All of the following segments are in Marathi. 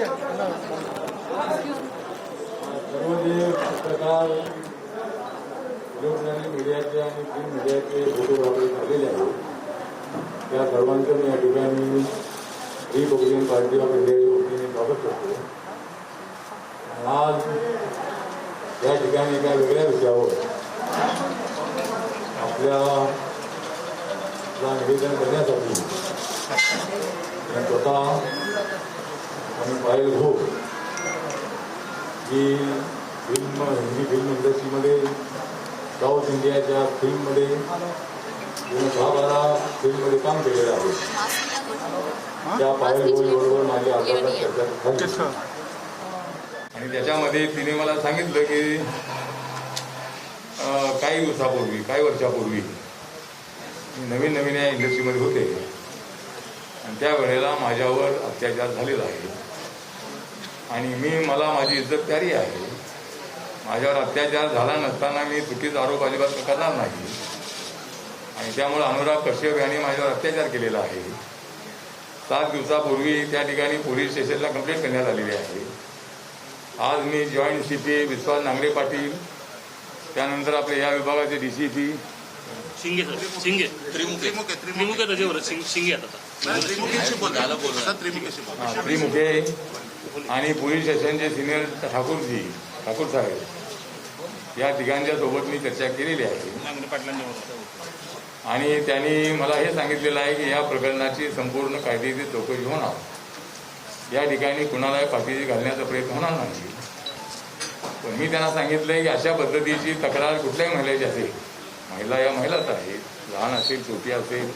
सर्व जे पत्रकार इलेक्ट्रॉनिक मीडियाचे आणि प्रिंट मीडियाचे फोटोग्राफी झालेले आहेत त्या सर्वांचं मी या ठिकाणी रिपब्लिकन पार्टी ऑफ इंडियाच्या वतीने स्वागत करतो. आज या ठिकाणी एका वेगळ्या विषयावर आपल्याला निवेदन करण्यासाठी स्वतः आम्ही पायल हो की हिंदी फिल्म इंडस्ट्रीमध्ये साऊथ इंडियाच्या फिल्ममध्ये 10-12 फिल्ममध्ये काम केलेलं आहे. त्या पायल होळीबरोबर माझी आजोबा चर्चा झाली आणि त्याच्यामध्ये तिने मला सांगितलं की काही दिवसापूर्वी काही वर्षापूर्वी नवीन या इंडस्ट्रीमध्ये होते आणि त्यावेळेला माझ्यावर अत्याचार झालेला आहे आणि मला माझी इज्जत प्यारी आहे. माझ्यावर अत्याचार झाला नसताना मी चुकीचा आरोप अजिबात करणार नाही आणि त्यामुळे अनुराग कश्यप यांनी माझ्यावर अत्याचार केलेला आहे. 7 दिवसापूर्वी त्या ठिकाणी पोलीस स्टेशनला कंप्लेंट करण्यात आलेली आहे. आज मी जॉईंट CP विश्वास नांगरे पाटील, त्यानंतर आपले या विभागाचे DCP शिंगे त्रिमुखे आणि पोलीस स्टेशनचे सिनियर ठाकूर साहेब या ठिकाणच्या सोबत मी चर्चा केलेली आहे आणि त्यांनी मला हे सांगितलेलं आहे की या प्रकरणाची संपूर्ण कायदेशीर चौकशी होणार. या ठिकाणी कुणालाही पाठीशी घालण्याचा प्रयत्न होणार नाही. पण मी त्यांना सांगितलंय की अशा पद्धतीची तक्रार कुठल्याही महिलेची असेल, महिला या महिलाच आहेत, लहान असेल छोटी असेल,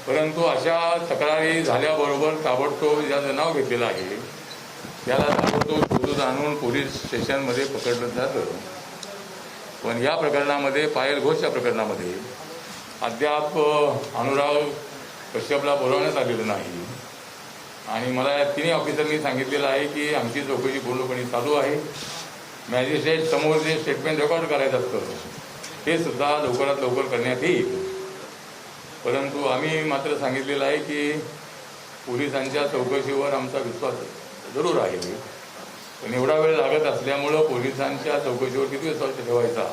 परंतु अशा तक्रारी झाल्याबरोबर ताबडतोब ज्याचं नाव घेतलेलं आहे त्याला ताबडतोब शोधून आणून पोलीस स्टेशनमध्ये पकडलं जातं. पण या प्रकरणामध्ये पायल घोषच्या प्रकरणामध्ये अद्याप अनुराग कश्यपला बोलावण्यात आलेलं नाही आणि मला या तिन्ही ऑफिसरनी सांगितलेलं आहे की आमची चौकशी पूर्णपणे चालू आहे. मॅजिस्ट्रेट समोर जे स्टेटमेंट रेकॉर्ड करायचं असतं ते सुद्धा लवकरात लवकर करण्यात येईल. परंतु आम्ही मात्र सांगितलेलं आहे की पोलिसांच्या चौकशीवर आमचा विश्वास जरूर आहे, पण एवढा वेळ लागत असल्यामुळं पोलिसांच्या चौकशीवर किती विश्वास ठेवायचा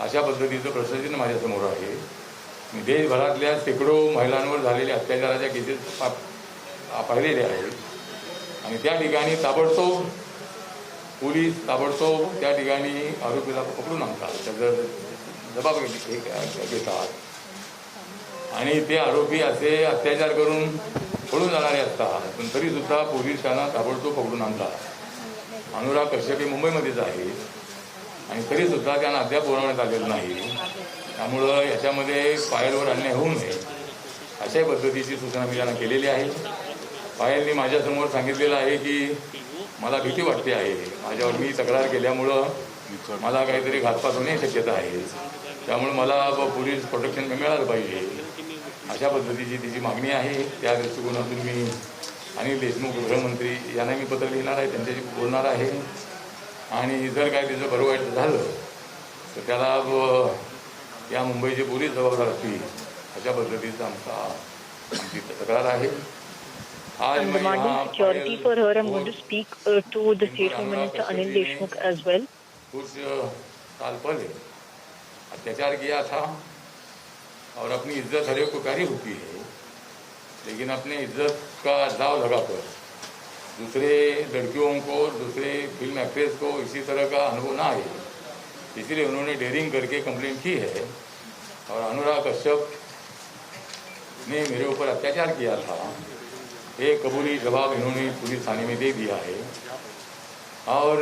अशा पद्धतीचं प्रशासन माझ्यासमोर आहे. देशभरातल्या शेकडो महिलांवर झालेल्या अत्याचाराच्या केसेस पाहिलेल्या आहेत आणि त्या ठिकाणी ताबडतोब पोलीस त्या ठिकाणी आरोपीला पकडून आणतात, त्याचं जबाब घेतात आणि ते आरोपी असे अत्याचार करून पळून जाणारे असतात, पण तरीसुद्धा पोलीस त्यांना ताबडतोब पकडून आणतात. अनुराग कश्यप मुंबईमध्येच आहे आणि तरीसुद्धा त्यांना अद्याप बोलावण्यात आलेलं नाही. त्यामुळं याच्यामध्ये पायलवर अन्याय होऊ नये अशा पद्धतीची सूचना मी त्यांना केलेली आहे. पायलनी माझ्यासमोर सांगितलेलं आहे की मला भीती वाटते आहे, माझ्यावर मी तक्रार केल्यामुळं मला काहीतरी घातपात होण्याची शक्यता आहे, त्यामुळे मला पोलीस प्रोटेक्शन मिळालं पाहिजे अशा पद्धतीची तिची मागणी आहे. त्या दृष्टिकोनातून मी अनिल देशमुख गृहमंत्री यांना मी पत्र लिहिणार आहे, त्यांच्याशी बोलणार आहे आणि जर काय तिचं बरं वाईट झालं तर त्याला या मुंबईचे पोलीस जबाबदार असतील अशा पद्धतीचा आमची तक्रार आहे. I'm demanding security for her. I'm going to speak to the State Home Minister Anil Deshmukh as well. कुछ साल पहले अत्याचार किया था और अपनी इज्जत हर एक को प्यारी होती है, लेकिन अपने इज्जत का दाव लगाकर दूसरे लड़कियों को, दूसरे फिल्म एक्ट्रेस को इसी तरह का अनुभव ना आए, इसलिए उन्होंने डेयरिंग करके कंप्लेंट की है और अनुराग कश्यप ने मेरे ऊपर अत्याचार किया था, एक कबूली जवाब इन्होंने पुलिस थाने में दे दिया है और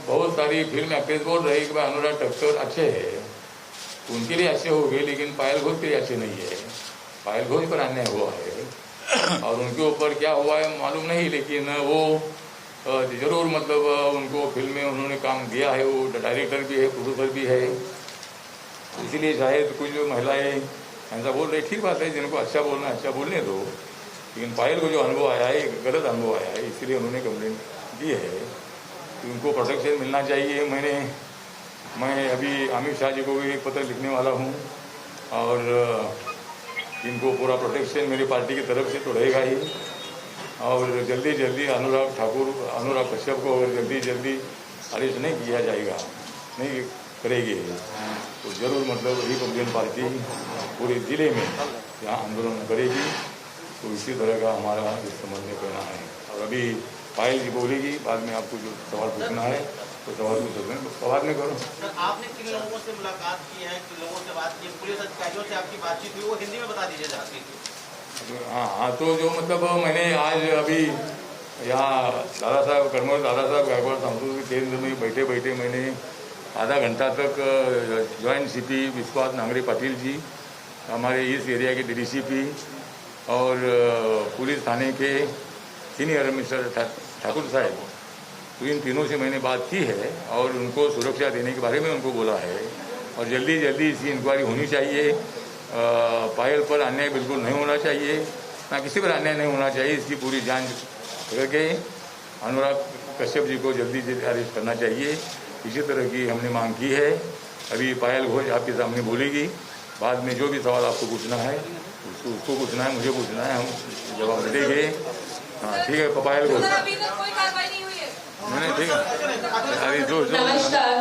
बहुत सारी फिल्म एक्ट्रेस बोल रही कि भाई अनुराग कश्यप अच्छे हैं, उनके लिए अच्छे हो गए, लेकिन पायल घोष के लिए अच्छे नहीं है. पायल घोष पर अन्याय हुआ है और उनके ऊपर क्या हुआ है मालूम नहीं, लेकिन वो जरूर मतलब उनको फिल्म में उन्होंने काम दिया है, वो डायरेक्टर भी है, प्रोड्यूसर भी है, इसीलिए शायद कुछ महिलाएं ऐसा बोल रही. ठीक बात है, जिनको अच्छा बोलना अच्छा बोलने दो, लेकिन पायल को जो अनुभव आया है, गलत अनुभव आया है, इसलिए उन्होंने कंप्लेंट दी है कि उनको प्रोटेक्शन मिलना चाहिए. मैं अभी अमित शाह जी को भी एक पत्र लिखने वाला हूँ और इनको पूरा प्रोटेक्शन मेरी पार्टी की तरफ से तो रहेगा ही. और जल्दी जल्दी अनुराग कश्यप को अगर जल्दी अरेस्ट नहीं किया जाएगा, नहीं करेगी तो जरूर मतलब रिपब्लिकन पार्टी पूरे ज़िले में यहाँ आंदोलन करेगी। तो इसी तरह का हमारा इस संबंध में कहना है। और अभी पायल जी बोलेगी, बाद में आपको जो सवाल पूछना है तो सवाल पूछ सकते हैं, सवाल में करो। सर, आपने किन लोगों से मुलाकात की है, किन लोगों से बात की, पुलिस अधिकारियों से आपकी बातचीत हुई, वो हिंदी में बता दीजिए जरा। हाँ, तो जो मतलब मैंने आज अभी यहाँ दादा साहब गायकवाड़ सांस्कृतिक केंद्र में बैठे मैंने आधा घंटा तक जॉइंट सीपी विश्वास नांगरे पाटिल जी, हमारे इस एरिया के डीसीपी और पुलिस थाने के सीनियर मिस्टर ठाकुर साहब, तो इन तीनों से मैंने बात की है और उनको सुरक्षा देने के बारे में उनको बोला है और जल्दी इसकी इंक्वायरी होनी चाहिए। पायल पर अन्याय बिल्कुल नहीं होना चाहिए, ना किसी पर अन्याय नहीं होना चाहिए। इसकी पूरी जांच करके अनुराग कश्यप जी को जल्दी अरेस्ट करना चाहिए। इसी तरह की हमने मांग की है। अभी पायल घोष आपके सामने बोलेगी, बाद में जो भी सवाल आपको पूछना है उसको पूछना है, मुझे पूछना है, हम जवाब देंगे। हाँ ठीक है, पायल घोष। नहीं ठीक है, अरे जो नमस्कार।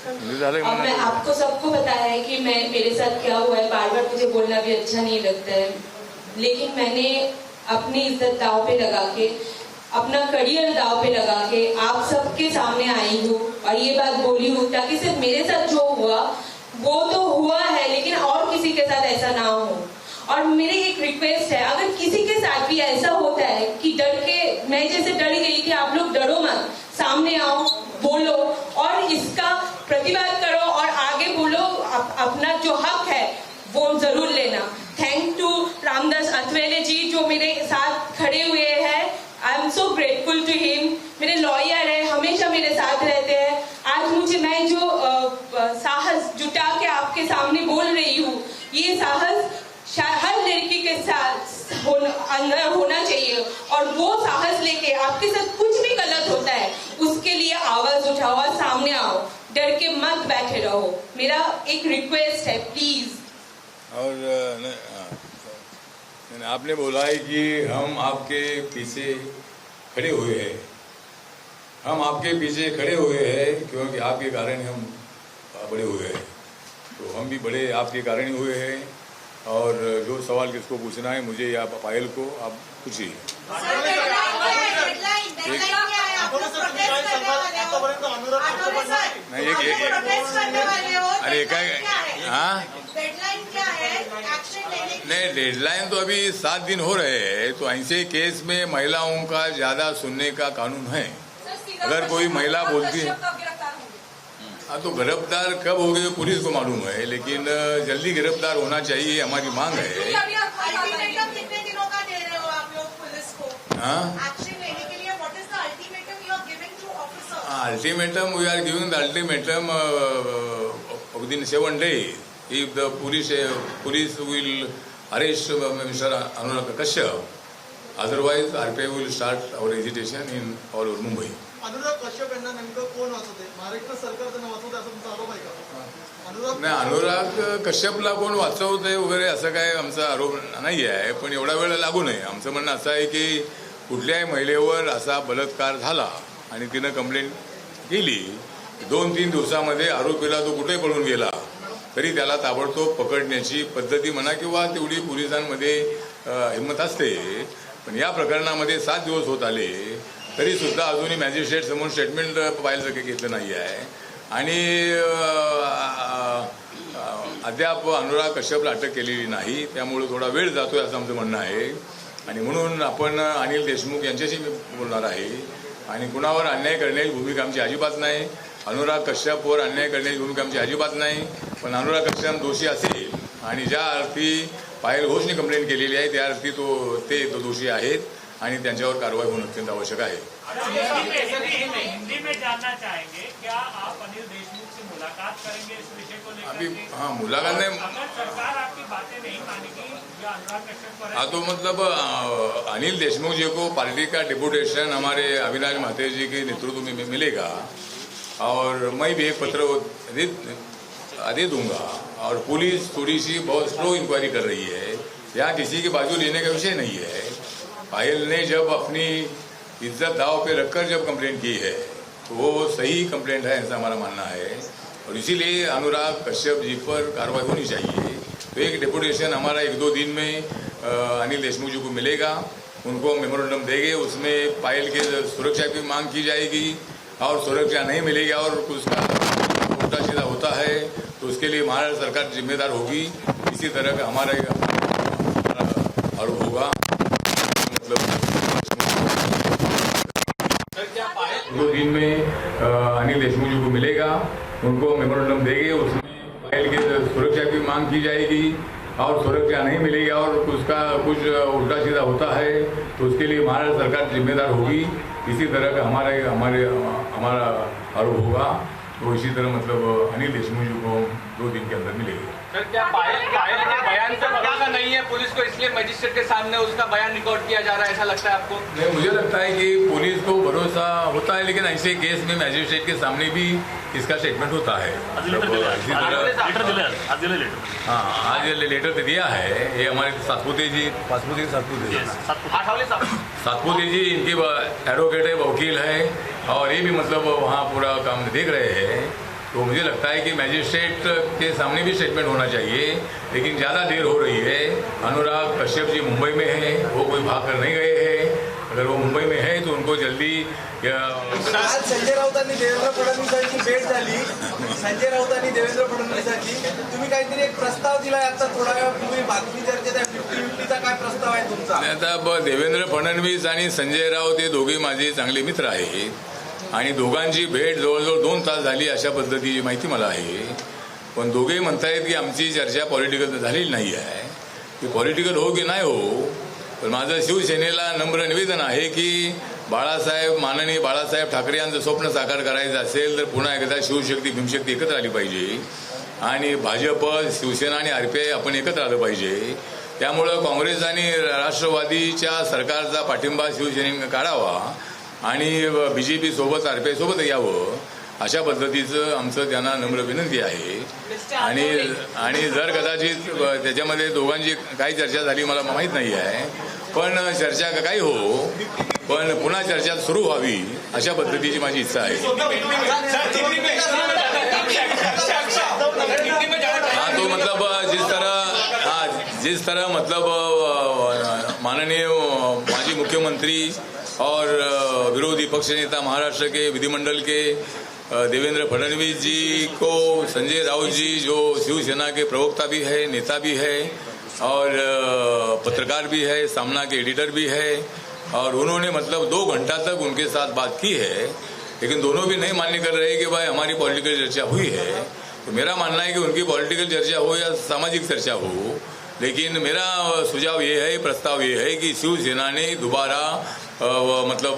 अब मैं आपको सबको बताया है कि मेरे साथ क्या हुआ है। बार बार मुझे बोलना भी अच्छा नहीं लगता है, लेकिन मैंने अपनी इज्जत दांव पे लगा के, अपना करियर दांव पे लगा के आप सबके सामने आई हूँ और ये बात बोली हूँ ताकि सिर्फ मेरे साथ जो हुआ वो तो हुआ है, लेकिन और किसी के साथ ऐसा ना हो। और मेरी एक रिक्वेस्ट है, अगर किसी के साथ भी ऐसा होता है कि डर के, मैं जैसे डर गई थी, आप लोग डरो मत, सामने आओ, बोलो और इसका प्रतिवाद करो और आगे बोलो। अपना जो हक है वो जरूर लेना। थैंक टू रामदास अथवेले जी जो मेरे साथ खड़े हुए हैं। I am so grateful to him. मेरे लॉयर है, हमेशा मेरे साथ रहते हैं। आज मैं जो साहस जुटा के आपके सामने बोल रही हूँ, ये साहस हर लड़की के साथ अंदर होना चाहिए और वो साहस लेके आपके साथ कुछ भी गलत होता है उसके लिए आवाज उठाओ और सामने आओ, डर के मत बैठे रहो। मेरा एक रिक्वेस्ट है, प्लीज। और आपने बोला है कि हम आपके पीछे खड़े हुए हैं, हम आपके पीछे खड़े हुए हैं क्योंकि आपके कारण हम बड़े हुए हैं, तो हम भी बड़े आपके कारण ही हुए हैं। और जो सवाल किसको पूछना है, मुझे या पायल को, आप पूछिए। नहीं अरे क्या, हाँ नहीं, डेडलाइन तो अभी 7 दिन हो रहे हैं, तो ऐसे केस में महिलाओं का ज्यादा सुनने का कानून है। अगर कोई महिला बोलती है, हाँ तो गिरफ्तार कब हो गए पुलिस को मालूम है, लेकिन जल्दी गिरफ्तार होना चाहिए, हमारी मांग है। कितने दिनों का दे रहे हो आप लोग पुलिस को एक्शन लेने के लिए? What is the ultimatum you are giving to officer? Ultimatum, we are giving the ultimatum within 7 days. If the police will arrest Mr. Anurag Kashyap, otherwise RPI will start our agitation in all over Mumbai. Anurag Kashyap यांना नेमकं कोण वाचवते? महाराष्ट्र सरकार त्यांना वाचवते असं तुमचा आरोप आहे का? नाही, अनुराग कश्यपला कोण वाचवतंय वगैरे असं काय आमचा आरोप नाही आहे, पण एवढा वेळ लागू नये. आमचं म्हणणं असं आहे की कुठल्याही महिलेवर असा बलात्कार झाला आणि तिनं कंप्लेंट केली, 2-3 दिवसामध्ये आरोपीला तो कुठे पळून गेला तरी त्याला ताबडतोब पकडण्याची पद्धती म्हणा किंवा तेवढी पोलिसांमध्ये हिंमत असते. पण या प्रकरणामध्ये 7 दिवस होत आले तरी सुद्धा अजूनही मॅजिस्ट्रेट समोर स्टेटमेंट पाहायचं काही घेतलं नाही आहे आणि अद्याप अनुराग कश्यपला अटक केलेली नाही. त्यामुळे थोडा वेळ जातोय असं आमचं म्हणणं आहे आणि म्हणून आपण अनिल देशमुख यांच्याशी मी बोलणार आहे. आणि कुणावर अन्याय करण्याची भूमिका आमची अजिबात नाही, अनुराग कश्यपवर अन्याय करण्याची भूमिका आमची अजिबात नाही. पण अनुराग कश्यप दोषी असेल आणि ज्या अर्थी पायल घोषने कंप्लेंट केलेली आहे त्या अर्थी ते दोषी आहेत आणि त्यांच्यावर कारवाई होणं अत्यंत आवश्यक आहे. हिंदी में जानना चाहेंगे, क्या आप अनिल देशमुख से मुलाकात करेंगे इस विषय को लेकर? अभी हाँ मुलाकात नहीं, अगर सरकार आपकी बातें नहीं मानेगी या अनुराग कश्यप पर, हाँ तो मतलब अनिल देशमुख जी को पार्टी का डिपुटेशन हमारे अविनाश महते जी के नेतृत्व में मिलेगा और मैं भी एक पत्र दे दूंगा. और पुलिस थोड़ी सी बहुत स्लो इंक्वायरी कर रही है, यहाँ किसी की बाजू लेने का विषय नहीं है. पायल ने जब अपनी इज्जत दाव पे रखकर जब कंप्लेंट की है तो वो सही कंप्लेंट है, ऐसा हमारा मानना है। और इसीलिए अनुराग कश्यप जी पर कार्रवाई होनी चाहिए। तो एक डेपुटेशन हमारा 1-2 दिन में अनिल देशमुख जी को मिलेगा, उनको मेमोरेंडम देंगे, उसमें पायल के सुरक्षा की मांग की जाएगी। और सुरक्षा नहीं मिलेगी और उसका उल्टा सीधा होता है तो उसके लिए महाराष्ट्र सरकार जिम्मेदार होगी। इसी तरह का हमारा आरोप होगा। मतलब 2 दिन में अनिल देशमुख जी को मिलेगा, उनको मेमोरेंडम देंगे, उसमें पायल के सुरक्षा की मांग की जाएगी। और सुरक्षा नहीं मिलेगी और उसका कुछ उल्टा सीधा होता है तो उसके लिए महाराष्ट्र सरकार जिम्मेदार होगी। इसी तरह का हमारा आरोप होगा। तो इसी तरह मतलब अनिल देशमुख जी को 2 दिन के अंदर मिलेगी। सर, क्या पायल के बयान से भरोसा नहीं है पुलिस को, इसलिए मजिस्ट्रेट के सामने उसका बयान रिकॉर्ड किया जा रहा है, ऐसा लगता है आपको? नहीं, मुझे लगता है कि पुलिस को भरोसा होता है, लेकिन ऐसे केस में मैजिस्ट्रेट के सामने भी इसका स्टेटमेंट होता है। हाँ, आज लेटर तो दिया है। ये हमारे सातपुते जी इनकी एडवोकेट है, वकील है, और ये भी मतलब वहाँ पूरा काम देख रहे हैं। तो मुझे लगता है कि मैजिस्ट्रेट के सामने भी स्टेटमेंट होना चाहिए, लेकिन ज़्यादा देर हो रही है। अनुराग कश्यप जी मुंबई में हैं, वो कोई भाग कर नहीं गए हैं। अगर वो मुंबई में है तो उनको जल्दी आज संजय राऊतांनी देवेंद्र फडणवीसांची भेट झाली। संजय राऊतांनी देवेंद्र फडणवीसांची तुम्ही काहीतरी एक प्रस्ताव दिलाय, आता थोडा वेळापूर्वी बातमी चर्चेत 50-50चा काय प्रस्ताव आहे तुमचा? आता देवेंद्र फडणवीस आणि संजय राऊत हे दोघे माझे चांगले मित्र आहेत आणि दोघांची भेट जवळजवळ 2 तास झाली अशा पद्धतीची माहिती मला आहे। पण दोघेही म्हणतायत की आमची चर्चा पॉलिटिकल झालेली नाही आहे। की पॉलिटिकल हो की नाही हो, पण माझं शिवसेनेला नम्र निवेदन आहे की माननीय बाळासाहेब ठाकरे यांचं स्वप्न साकार करायचं असेल तर पुन्हा एकदा शिवशक्ती भीमशक्ती एकत्र आली पाहिजे आणि भाजप, शिवसेना आणि आरपीआय आपण एकत्र आलं पाहिजे। त्यामुळं काँग्रेस आणि राष्ट्रवादीच्या सरकारचा पाठिंबा शिवसेनेने काढावा आणि बीजेपी सोबत आरपीआय सोबत यावं, अशा पद्धतीचं आमचं त्यांना नम्र विनंती आहे। आणि जर कदाचित त्याच्यामध्ये दोघांची काही चर्चा झाली मला माहीत नाही आहे, पण चर्चा काही हो, पण पुन्हा चर्चा सुरू व्हावी अशा पद्धतीची माझी इच्छा आहे। हाँ, तो मतलब जिस तरह मतलब माननीय माजी मुख्यमंत्री और विरोधी पक्ष नेता महाराष्ट्र के विधिमंडल के देवेंद्र फडणवीस जी को संजय राउत जी जो शिवसेना के प्रवक्ता भी है, नेता भी है और पत्रकार भी है, सामना के एडिटर भी है, और उन्होंने मतलब 2 घंटा तक उनके साथ बात की है, लेकिन दोनों भी नहीं मान्य कर रहे कि भाई हमारी पॉलिटिकल चर्चा हुई है। तो मेरा मानना है कि उनकी पॉलिटिकल चर्चा हो या सामाजिक चर्चा हो, लेकिन मेरा सुझाव ये है, प्रस्ताव ये है कि शिवसेना ने दोबारा मतलब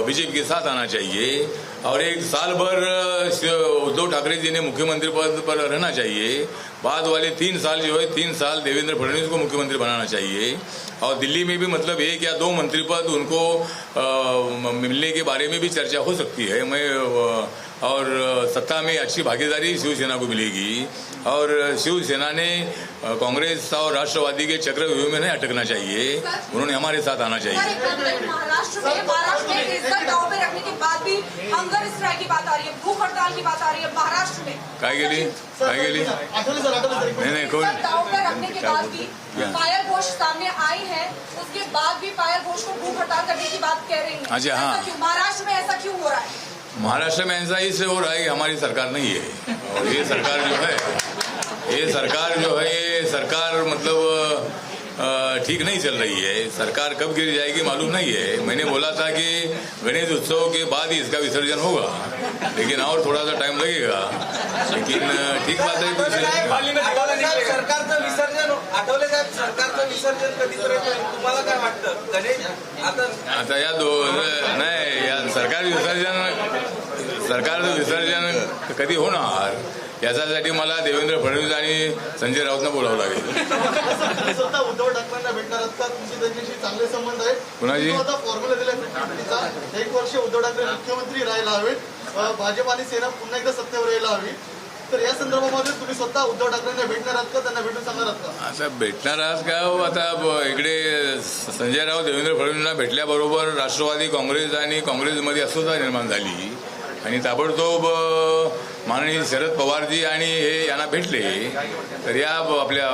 बीजेपी के साथ आना चाहिए और 1 साल भर उद्धव ठाकरे जी ने मुख्यमंत्री पद पर रहना चाहिए। बाद वाले 3 साल जो है 3 साल देवेंद्र फडणवीस को मुख्यमंत्री बनाना चाहिए। और दिल्ली में भी मतलब 1 या 2 मंत्री पद उनको मिलने के बारे में भी चर्चा हो सकती है। और सत्ता में अच्छी भागीदारी शिवसेना को मिलेगी और शिवसेना ने कांग्रेस और राष्ट्रवादी के चक्रव्यूह में नहीं अटकना चाहिए, उन्होंने हमारे साथ आना चाहिए। महाराष्ट्र में इज्जत दांव पे रखने के बाद भी हंगर स्ट्राइक की बात आ रही है, भूख हड़ताल की बात आ रही है महाराष्ट्र में। काय गेली नहीं कौन दांव पे रखने के बाद भी पायल घोष सामने आई है, उसके बाद भी पायल घोष को भूख हड़ताल करने की बात कह रही है। अच्छा, हाँ, महाराष्ट्र में ऐसा क्यों हो रहा है? महाराष्ट्र में ऐसा इससे हो रहा है कि हमारी सरकार नहीं है, और ये सरकार जो है ये सरकार मतलब ठीक नहीं चल रही है। सरकार कब गिर जाएगी मालूम नहीं है। मैंने बोला था कि गणेश उत्सव के बाद ही इसका विसर्जन होगा, लेकिन और थोड़ा सा टाइम लगेगा, लेकिन ठीक बात है। सरकारचं विसर्जन आठवले साहेब, सरकारचं विसर्जन कधीपर्यंत तुम्हाला काय वाटतं? गणेश आता या नाही या सरकारचं विसर्जन कधी होणार याच्यासाठी मला देवेंद्र फडणवीस आणि संजय राऊतना बोलावं लागेल। उद्धव ठाकरेंना भेटणार असतात, तुमचे त्यांच्याशी चांगले संबंध आहेत। कुणाची फॉर्म्युला दिला 1 वर्ष उद्धव ठाकरे मुख्यमंत्री राहायला हवेत, भाजप आणि सेना पुन्हा एकदा सत्तेवर यायला हवी, तर या संदर्भामध्ये तुम्ही स्वतः उद्धव ठाकरेंना भेटणार आहात का, त्यांना भेटून सांगणार आहात का? आता भेटणार आहात का हो? आता इकडे संजय राऊत देवेंद्र फडणवीसांना भेटल्याबरोबर राष्ट्रवादी काँग्रेस आणि काँग्रेसमध्ये अस्वस्थता निर्माण झाली आणि ताबडतोब माननीय शरद पवारजी आणि हे यांना भेटले. तर या आपल्या